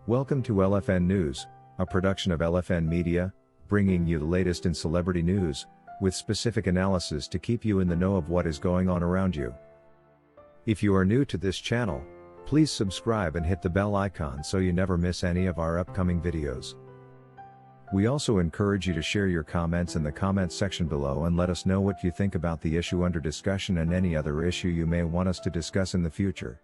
Welcome to LFN News, a production of LFN Media, bringing you the latest in celebrity news, with specific analysis to keep you in the know of what is going on around you. If you are new to this channel, please subscribe and hit the bell icon so you never miss any of our upcoming videos. We also encourage you to share your comments in the comments section below and let us know what you think about the issue under discussion and any other issue you may want us to discuss in the future.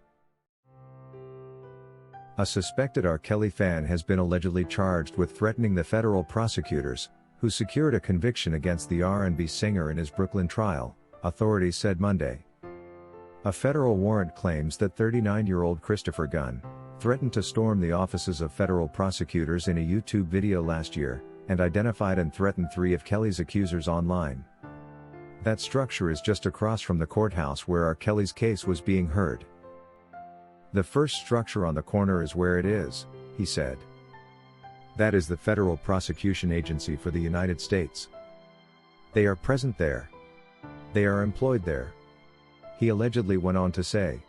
A suspected R. Kelly fan has been allegedly charged with threatening the federal prosecutors, who secured a conviction against the R&B singer in his Brooklyn trial, authorities said Monday. A federal warrant claims that 39-year-old Christopher Gunn threatened to storm the offices of federal prosecutors in a YouTube video last year, and identified and threatened 3 of Kelly's accusers online. That structure is just across from the courthouse where R. Kelly's case was being heard. "The first structure on the corner is where it is," he said. "That is the federal prosecution agency for the United States. They are present there. They are employed there," he allegedly went on to say.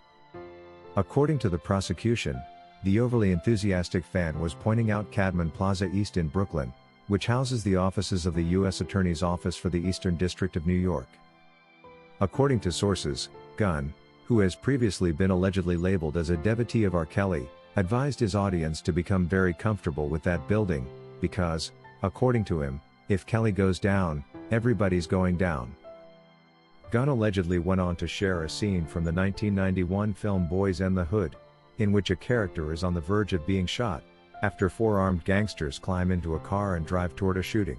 According to the prosecution, the overly enthusiastic fan was pointing out Cadman Plaza East in Brooklyn, which houses the offices of the U.S. Attorney's Office for the Eastern District of New York. According to sources, Gunn, who has previously been allegedly labeled as a devotee of R. Kelly, advised his audience to become very comfortable with that building, because, according to him, if Kelly goes down, everybody's going down. Gunn allegedly went on to share a scene from the 1991 film Boys and the Hood, in which a character is on the verge of being shot, after 4 armed gangsters climb into a car and drive toward a shooting.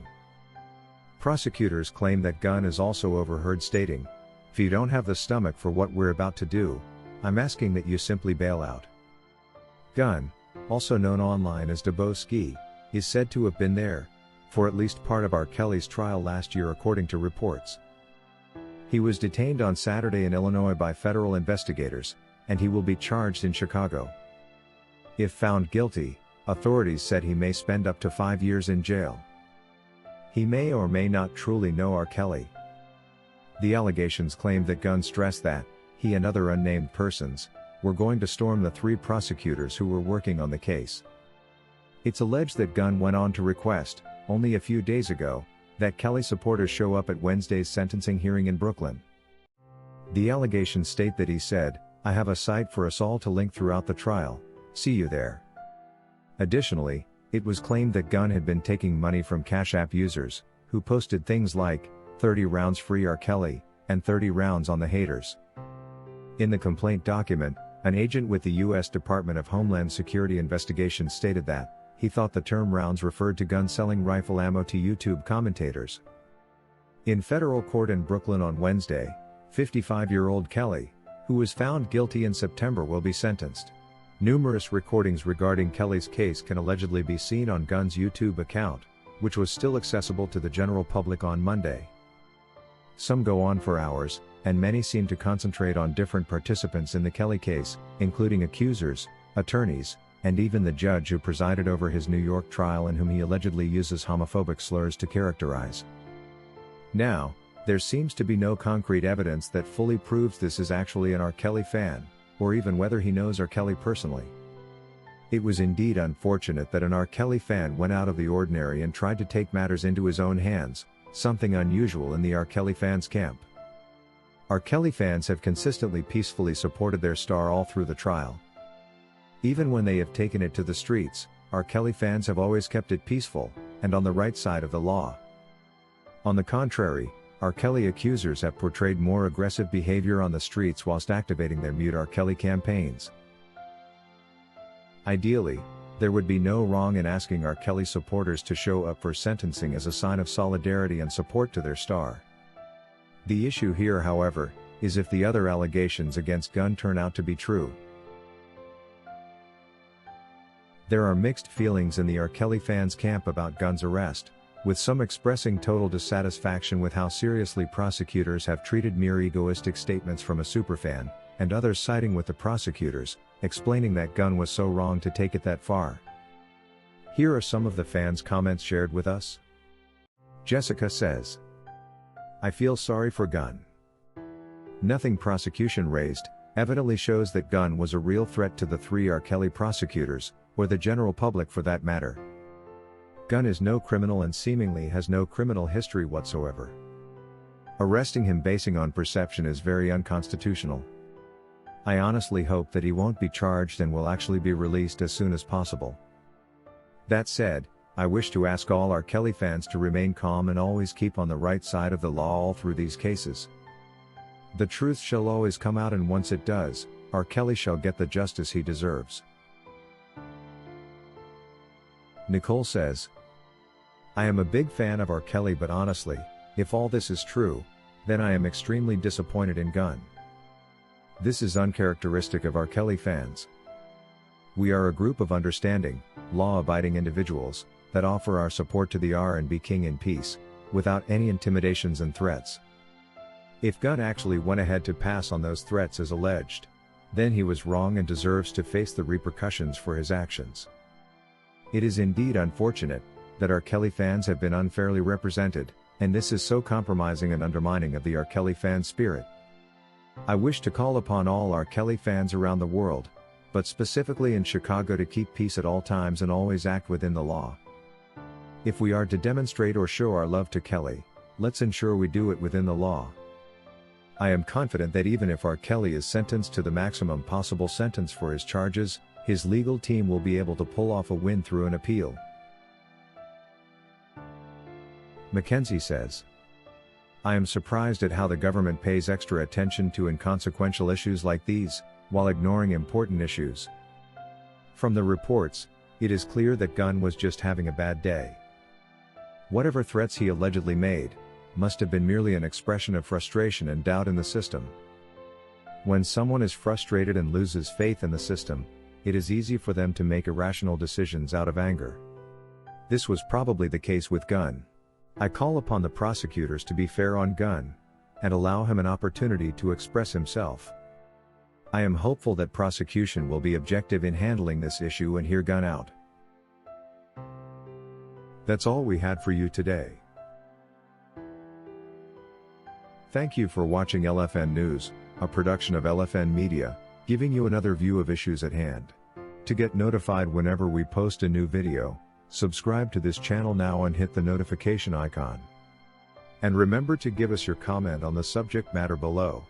Prosecutors claim that Gunn is also overheard stating, "If you don't have the stomach for what we're about to do, I'm asking that you simply bail out." Gunn, also known online as Deboski, is said to have been there for at least part of R. Kelly's trial last year according to reports. He was detained on Saturday in Illinois by federal investigators, and he will be charged in Chicago. If found guilty, authorities said he may spend up to 5 years in jail. He may or may not truly know R. Kelly. The allegations claimed that Gunn stressed that he and other unnamed persons were going to storm the 3 prosecutors who were working on the case. It's alleged that Gunn went on to request, only a few days ago, that Kelly supporters show up at Wednesday's sentencing hearing in Brooklyn. The allegations state that he said, "I have a site for us all to link throughout the trial, see you there." Additionally, it was claimed that Gunn had been taking money from Cash App users, who posted things like, 30 rounds free R. Kelly, and 30 rounds on the haters. In the complaint document, an agent with the U.S. Department of Homeland Security Investigations stated that he thought the term rounds referred to Gunn selling rifle ammo to YouTube commentators. In federal court in Brooklyn on Wednesday, 55-year-old Kelly, who was found guilty in September, will be sentenced. Numerous recordings regarding Kelly's case can allegedly be seen on Gunn's YouTube account, which was still accessible to the general public on Monday. Some go on for hours, and many seem to concentrate on different participants in the Kelly case, including accusers, attorneys, and even the judge who presided over his New York trial and whom he allegedly uses homophobic slurs to characterize. Now, there seems to be no concrete evidence that fully proves this is actually an R. Kelly fan, or even whether he knows R. Kelly personally. It was indeed unfortunate that an R. Kelly fan went out of the ordinary and tried to take matters into his own hands, something unusual in the R. Kelly fans camp. R. Kelly fans have consistently peacefully supported their star all through the trial. Even when they have taken it to the streets, R. Kelly fans have always kept it peaceful, and on the right side of the law. On the contrary, R. Kelly accusers have portrayed more aggressive behavior on the streets whilst activating their Mute R. Kelly campaigns. Ideally, there would be no wrong in asking R. Kelly supporters to show up for sentencing as a sign of solidarity and support to their star. The issue here, however, is if the other allegations against Gunn turn out to be true. There are mixed feelings in the R. Kelly fans camp about Gunn's arrest, with some expressing total dissatisfaction with how seriously prosecutors have treated mere egoistic statements from a superfan, and others siding with the prosecutors, explaining that Gunn was so wrong to take it that far. Here are some of the fans' comments shared with us. Jessica says, "I feel sorry for Gunn. Nothing prosecution raised, evidently shows that Gunn was a real threat to the 3 R. Kelly prosecutors, or the general public for that matter. Gunn is no criminal and seemingly has no criminal history whatsoever. Arresting him basing on perception is very unconstitutional. I honestly hope that he won't be charged and will actually be released as soon as possible. That said, I wish to ask all R. Kelly fans to remain calm and always keep on the right side of the law all through these cases. The truth shall always come out, and once it does, R. Kelly shall get the justice he deserves. Nicole says, I am a big fan of R. Kelly, but honestly, if all this is true, then I am extremely disappointed in Gunn. This is uncharacteristic of R. Kelly fans. We are a group of understanding, law-abiding individuals that offer our support to the R&B king in peace, without any intimidations and threats. If Gunn actually went ahead to pass on those threats as alleged, then he was wrong and deserves to face the repercussions for his actions. It is indeed unfortunate that R. Kelly fans have been unfairly represented, and this is so compromising and undermining of the R. Kelly fan spirit. I wish to call upon all R. Kelly fans around the world, but specifically in Chicago, to keep peace at all times and always act within the law. If we are to demonstrate or show our love to Kelly, let's ensure we do it within the law. I am confident that even if R. Kelly is sentenced to the maximum possible sentence for his charges, his legal team will be able to pull off a win through an appeal. Mackenzie says, I am surprised at how the government pays extra attention to inconsequential issues like these, while ignoring important issues. From the reports, it is clear that Gunn was just having a bad day. Whatever threats he allegedly made must have been merely an expression of frustration and doubt in the system. When someone is frustrated and loses faith in the system, it is easy for them to make irrational decisions out of anger. This was probably the case with Gunn. I call upon the prosecutors to be fair on Gunn, and allow him an opportunity to express himself. I am hopeful that prosecution will be objective in handling this issue and hear Gunn out. That's all we had for you today. Thank you for watching LFN News, a production of LFN Media, giving you another view of issues at hand. To get notified whenever we post a new video, subscribe to this channel now and hit the notification icon. And remember to give us your comment on the subject matter below.